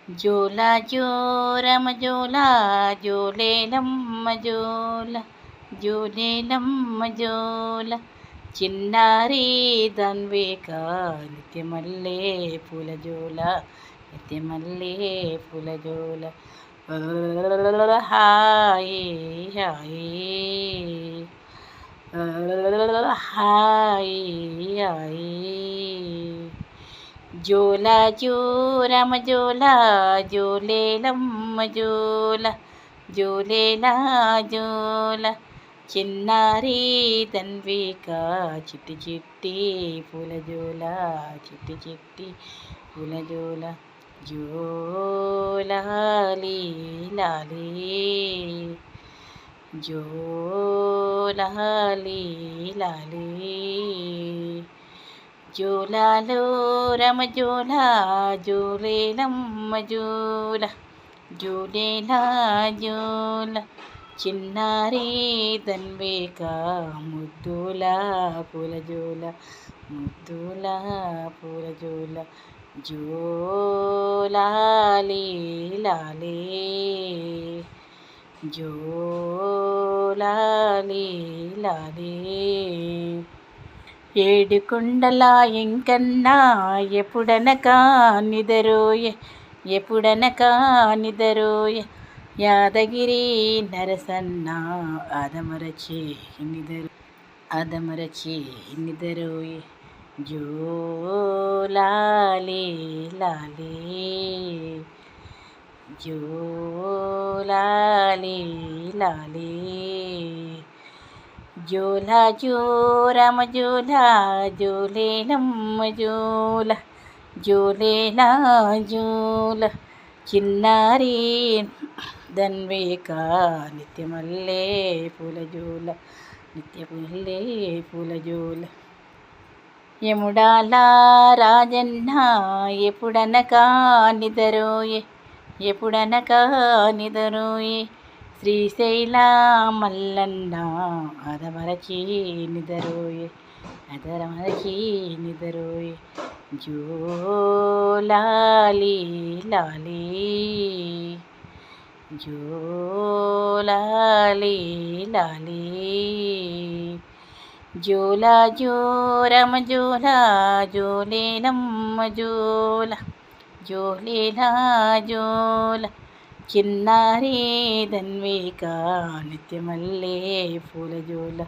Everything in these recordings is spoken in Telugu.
జోలా జోరమ జోలా జోలేలమ్మ జోల జోలేలమ్మ జోల చిన్నారి దన్వేక నిత్యమల్లే పూల జోల నిత్యమల్లే పూల జోల హాయ్ హాయ్ హాయ్ హాయ్ జోలా జోరమ జోలా జోలేలమ్మ జోల జోలేలా జోల చిన్నారి తన్విక చిట్టి చిట్టి పూల జోల చిట్టి చిట్టి పూల జోల జోలాలి లాలి జోలాలి లాలి జోలాలో రమ జోలా జోలేలమ్మ జోల జోలేలా జోల చిన్నారి తన్వేక ముద్దుల పూల జోల ముద్దుల పూల జోల జోలాలి లాలి జోలాలి లాలి ఏడుకొండల ఎంకన్నా ఎప్పుడనకా నిదరోయ ఎప్పుడనకా నిదరోయ యాదగిరి నరసన్న అదమరచి నిదరోయ జోలాలి లాలి జోలాలి లాలి జోలా జోరమ జోలా జోలేలమ్మ జోల జోలేలా జోల చిన్నారి దన్వేక నిత్యమల్లే పూల జోల నిత్యమల్లే పూల జోల యముడాల రాజన్న ఎప్పుడనకా నిదరోయే ఎప్పుడనకా నిదరోయే శ్రీశైల మల్లన్న అదమరచి నిదరోయే అదమరచి నిదరోయే జోలాలి లాలి జోలాలి లాలి జోలా జోరమ జోలా జోలేలమ్మ జోల జోలేలా జోల చిన్నారి ధన్విక నిత్యమల్లే పూల జోల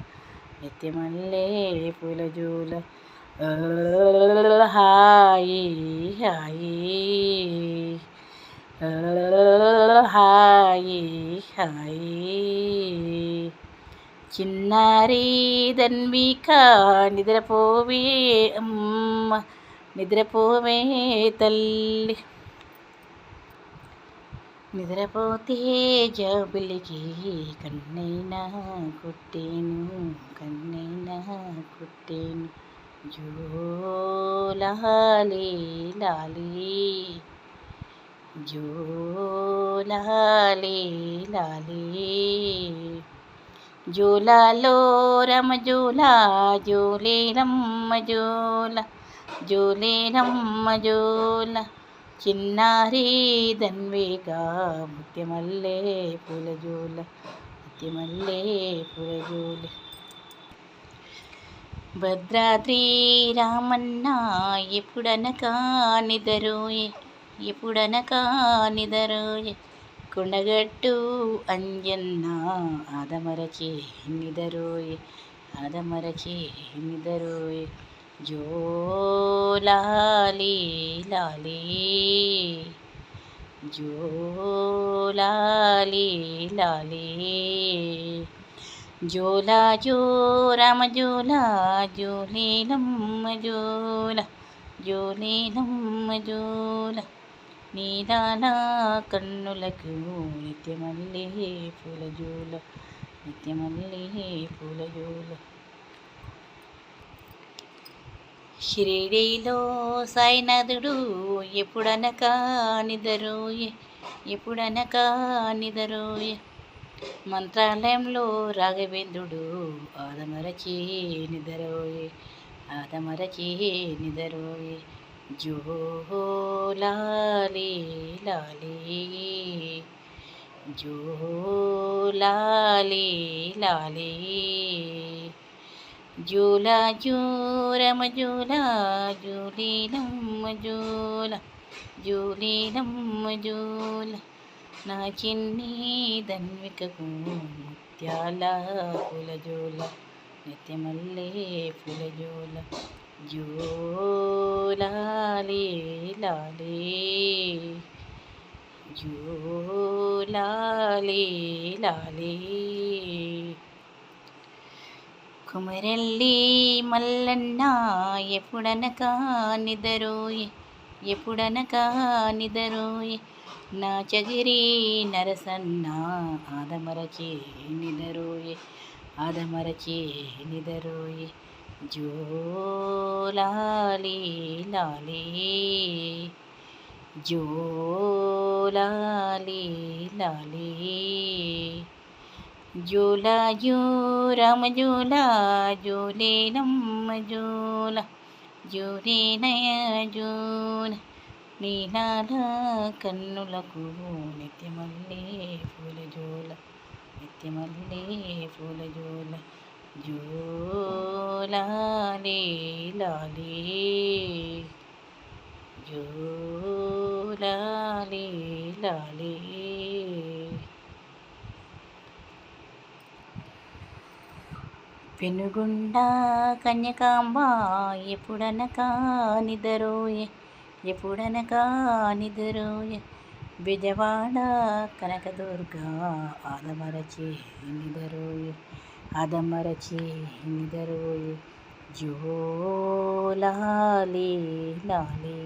నిత్యమల్లే పూల జోల హాయ్ హాయ్ హాయ్ హాయ్ చిన్నారి ధన్విక నిద్రపోవే అమ్మ నిద్రపోవే తల్లి నిద్రపోతే జాబులికి కన్నైనా కుట్టేను కన్నైనా కుట్టేను జోలాలి లాలి జోలాలి లాలి జోలాలో రమ జోలా జోలేలమ్మ జోల జోలేలమ్మ జోల చిన్నారి ధన్వేక ముత్యమల్లే పూల జోల ముత్యమల్లే పూల జోల భద్రాద్రి రామన్న ఎప్పుడనకా నిదరోయే ఎప్పుడనకా నిదరోయే కొండగట్టు అంజన్న ఆదమరచి నిదరోయే ఆదమరచి నిదరోయే జోలాలి లాలి జోలాలి లాలి జోలా జోరమ జోలా జోలేలమ్మ జోల జోలేలమ్మ జోల నీలాల కన్నులకు నిత్యమల్లే పూల జోల నిత్యమల్లే పూల జోల షిరిడీలో సాయినాథుడు ఎప్పుడనకా నిదరోయే ఎప్పుడనకా నిదరోయే మంత్రాలయంలో రాఘవేంద్రుడు ఆదమరచి నిదరోయే ఆదమరచి నిదరోయే జో లాలి లాలి జో లాలి లాలి జూల జూరమ జూల జూలీలమ్మ జూల జూలీలమ్మ జూల నా చిన్ని ధన్వికకు ముత్యాల పూలజోల నిత్యమల్లే పూలజోల జోలాలి లాలి జోలాలి లాలి కుమరెల్లి మల్లన్న ఎప్పుడనక నిదరోయే ఎప్పుడనక నిదరోయే నా చగిరి నరసన్న ఆదమరచి నిదరోయే ఆదమరచి నిదరోయే జోలాలి లాలి జోలాలి లాలి జూల జూరమ జూల జూలీలమ్మ జూల జూలీనయ జూల నీలాల కన్నులకు నిత్యమల్లే పూలజోల నిత్యమల్లే పూలజోల జోలాలి లాలి జోలాలి లాలి. పెనుగుండ కన్యకాంబ ఎప్పుడనక నిదరోయే ఎప్పుడనక నిదరోయే బెజవాడ కనకదుర్గ ఆదమరచి నిదరోయే ఆదమరచి నిదరోయే జోలాలి లాలి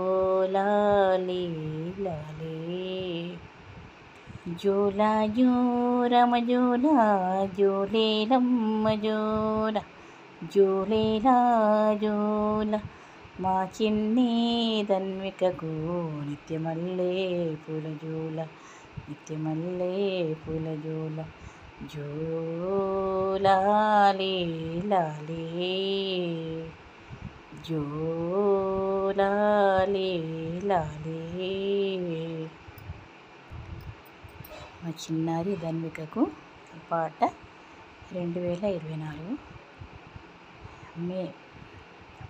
జోలాలి లాలి జూల జూరమ జూల జూలీలమ్మ జూల జూలీల జూల మా చిన్ని ధన్వికకు నిత్యమల్లే పూలజోల నిత్యమల్లే పూలజోల జోలాలి లాలి జోలాలి లాలి. మా చిన్నారి ధన్వికకు ఈ పాట 2024 మే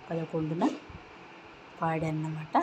11న పాడానన్నమాట.